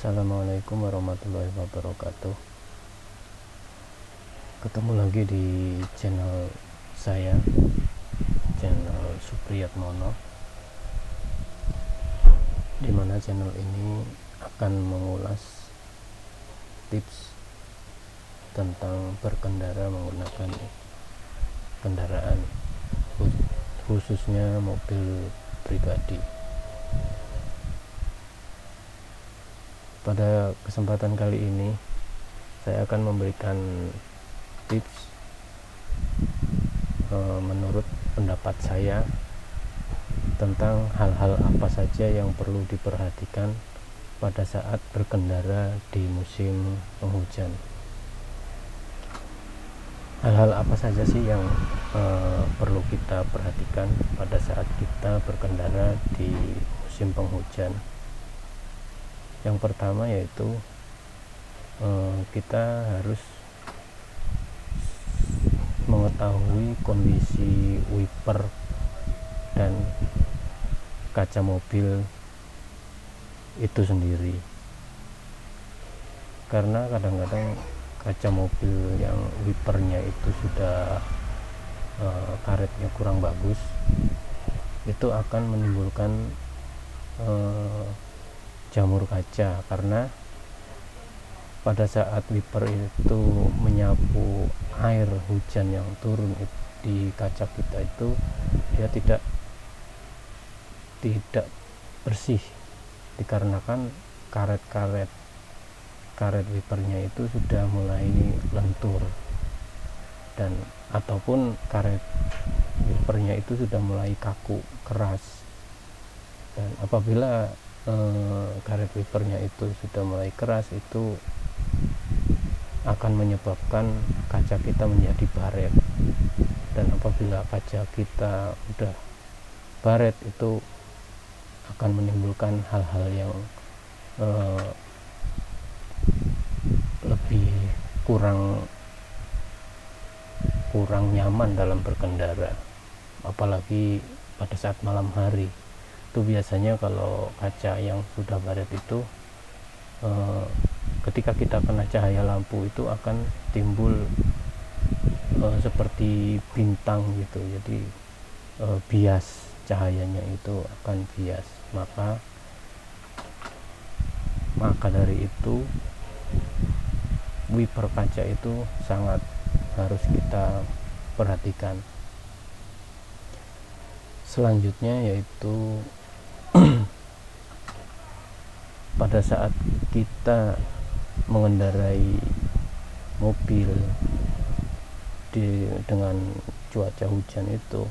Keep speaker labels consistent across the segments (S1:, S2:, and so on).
S1: Assalamualaikum warahmatullahi wabarakatuh. Ketemu lagi di channel saya, channel Supriyatmono, dimana channel ini akan mengulas tips tentang berkendara menggunakan kendaraan, khususnya mobil pribadi. Pada kesempatan kali ini saya akan memberikan tips menurut pendapat saya tentang hal-hal apa saja yang perlu diperhatikan pada saat berkendara di musim penghujan. Hal-hal apa saja sih yang perlu kita perhatikan pada saat kita berkendara di musim penghujan? Yang pertama yaitu kita harus mengetahui kondisi wiper dan kaca mobil itu sendiri, karena kadang-kadang kaca mobil yang wipernya itu sudah karetnya kurang bagus, itu akan menimbulkan jamur kaca, karena pada saat wiper itu menyapu air hujan yang turun di kaca kita itu, dia tidak bersih, dikarenakan karet wipernya itu sudah mulai lentur, dan ataupun karet wipernya itu sudah mulai kaku, keras. Dan apabila karet wipernya itu sudah mulai keras, itu akan menyebabkan kaca kita menjadi baret, dan apabila kaca kita udah baret, itu akan menimbulkan hal-hal yang lebih kurang nyaman dalam berkendara, apalagi pada saat malam hari. Itu biasanya kalau kaca yang sudah baret itu ketika kita kena cahaya lampu itu akan timbul seperti bintang gitu, jadi bias, cahayanya itu akan bias. Maka dari itu wiper kaca itu sangat harus kita perhatikan. Selanjutnya yaitu pada saat kita mengendarai mobil dengan cuaca hujan itu,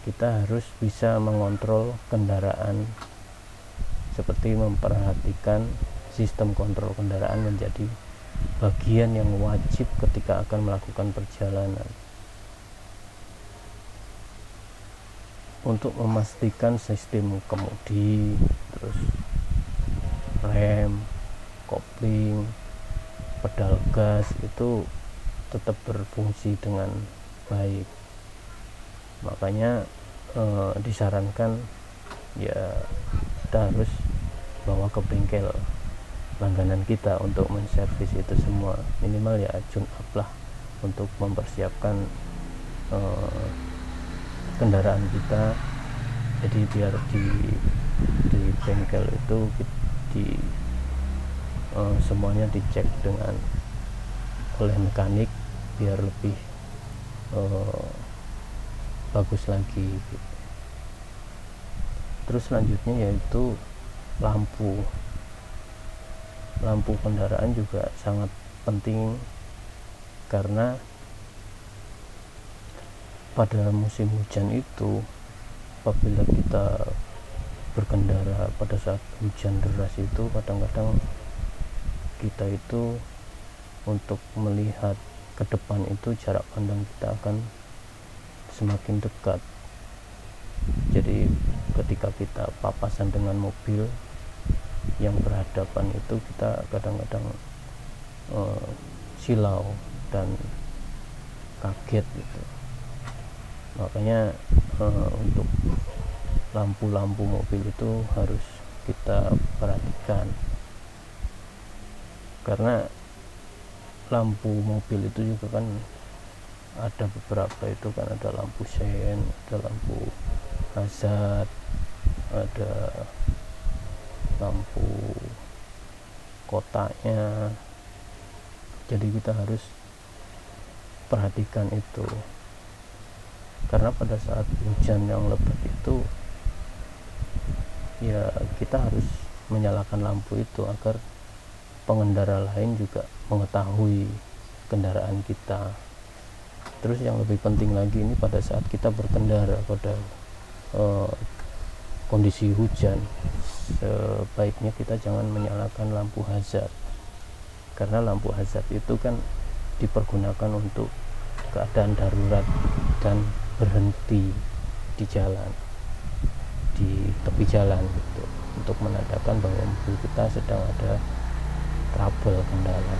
S1: kita harus bisa mengontrol kendaraan, seperti memperhatikan sistem kontrol kendaraan menjadi bagian yang wajib ketika akan melakukan perjalanan, untuk memastikan sistem kemudi, terus rem, kopling, pedal gas itu tetap berfungsi dengan baik. Makanya disarankan ya kita harus bawa ke bengkel langganan kita untuk menservis itu semua, minimal ya tune up lah, untuk mempersiapkan kendaraan kita. Jadi biar di bengkel itu semuanya dicek oleh mekanik biar lebih bagus lagi. Terus selanjutnya yaitu lampu kendaraan juga sangat penting, karena pada musim hujan itu, apabila kita berkendara pada saat hujan deras itu, kadang-kadang kita itu untuk melihat ke depan itu jarak pandang kita akan semakin dekat. Jadi ketika kita papasan dengan mobil yang berhadapan itu, kita kadang-kadang silau dan kaget gitu. Makanya untuk lampu-lampu mobil itu harus kita perhatikan. karena lampu mobil itu juga kan ada beberapa, itu kan ada lampu sen, ada lampu hazard, ada lampu kotaknya. Jadi kita harus perhatikan itu, karena pada saat hujan yang lebat itu ya kita harus menyalakan lampu itu agar pengendara lain juga mengetahui kendaraan kita. Terus yang lebih penting lagi, ini pada saat kita berkendara pada kondisi hujan, sebaiknya kita jangan menyalakan lampu hazard, karena lampu hazard itu kan dipergunakan untuk keadaan darurat dan berhenti di jalan, di tepi jalan gitu, untuk menandakan bahwa mobil kita sedang ada trouble, kendala.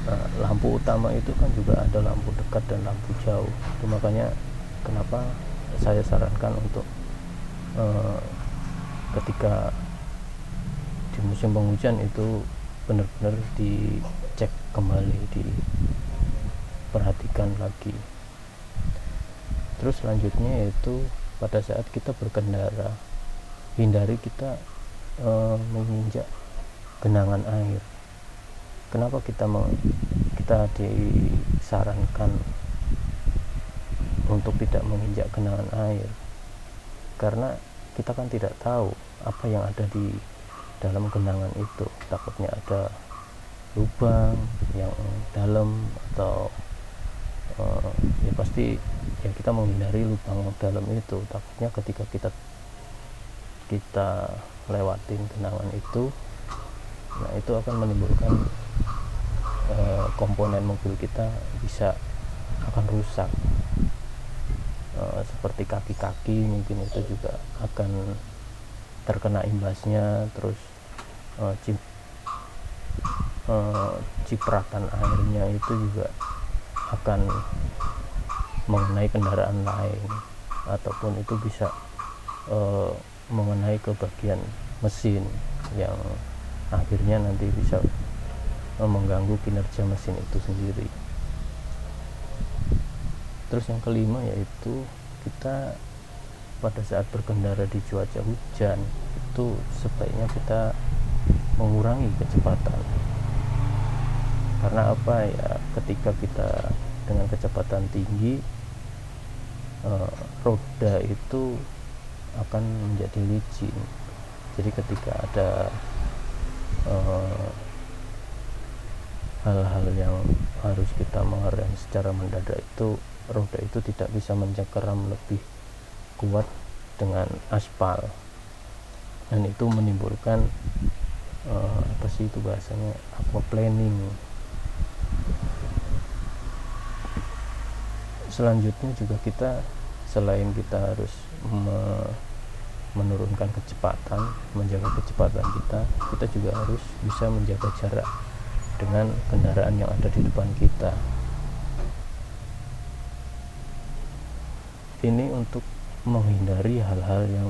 S1: Nah, lampu utama itu kan juga ada lampu dekat dan lampu jauh. Itu makanya kenapa saya sarankan untuk ketika di musim penghujan itu benar-benar dicek kembali, diperhatikan lagi. Terus selanjutnya yaitu pada saat kita berkendara, hindari kita menginjak genangan air. Kenapa kita disarankan untuk tidak menginjak genangan air? Karena kita kan tidak tahu apa yang ada di dalam genangan itu. Takutnya ada lubang yang dalam, atau ya pasti ya kita menghindari lubang yang dalam itu. Takutnya ketika kita lewatin genangan itu, nah itu akan menimbulkan komponen mobil kita akan rusak, seperti kaki-kaki mungkin itu juga akan terkena imbasnya. Terus cipratan airnya itu juga akan mengenai kendaraan lain, ataupun itu bisa mengenai ke bagian mesin yang akhirnya nanti bisa mengganggu kinerja mesin itu sendiri. Terus yang kelima yaitu kita pada saat berkendara di cuaca hujan itu sebaiknya kita mengurangi kecepatan. Karena apa ya, ketika kita dengan kecepatan tinggi, roda itu akan menjadi licin. Jadi ketika ada hal-hal yang harus kita mengerem secara mendadak, itu roda itu tidak bisa mencengkeram lebih kuat dengan aspal, dan itu menimbulkan apa sih itu bahasanya, aquaplaning. Selanjutnya juga kita, selain kita harus menurunkan kecepatan, menjaga kecepatan kita juga harus bisa menjaga jarak dengan kendaraan yang ada di depan kita. Ini untuk menghindari hal-hal yang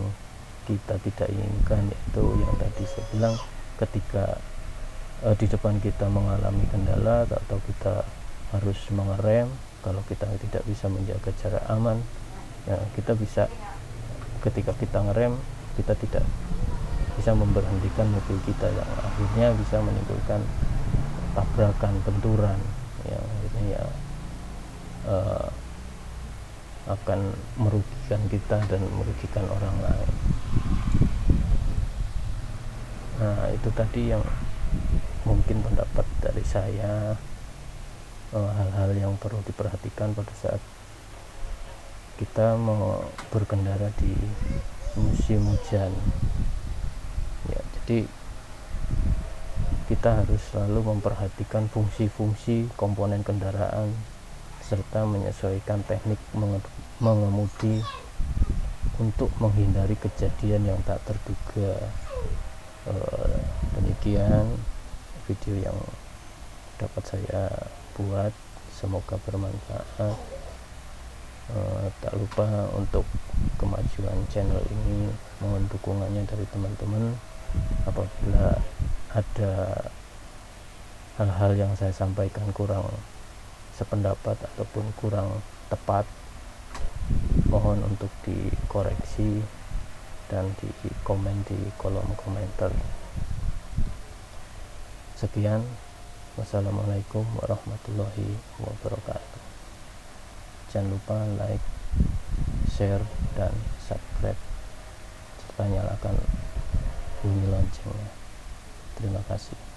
S1: kita tidak inginkan, yaitu yang tadi saya bilang, ketika di depan kita mengalami kendala atau kita harus mengerem, kalau kita tidak bisa menjaga jarak aman, ya kita bisa, ketika kita ngerem, kita tidak bisa memberhentikan mobil kita, yang akhirnya bisa menimbulkan tabrakan, benturan yang akhirnya ya akan merugikan kita dan merugikan orang lain. Nah, itu tadi yang mungkin pendapat dari saya, hal-hal yang perlu diperhatikan pada saat kita mau berkendara di musim hujan. Ya, jadi kita harus selalu memperhatikan fungsi-fungsi komponen kendaraan serta menyesuaikan teknik mengemudi untuk menghindari kejadian yang tak terduga. Demikian video yang dapat saya buat, semoga bermanfaat. Tak lupa untuk kemajuan channel ini mohon dukungannya dari teman-teman. Apabila ada hal-hal yang saya sampaikan kurang sependapat ataupun kurang tepat, mohon untuk dikoreksi dan di komen di kolom komentar. Sekian, wassalamualaikum warahmatullahi wabarakatuh. Jangan lupa like, share, dan subscribe serta nyalakan bunyi loncengnya. Terima kasih.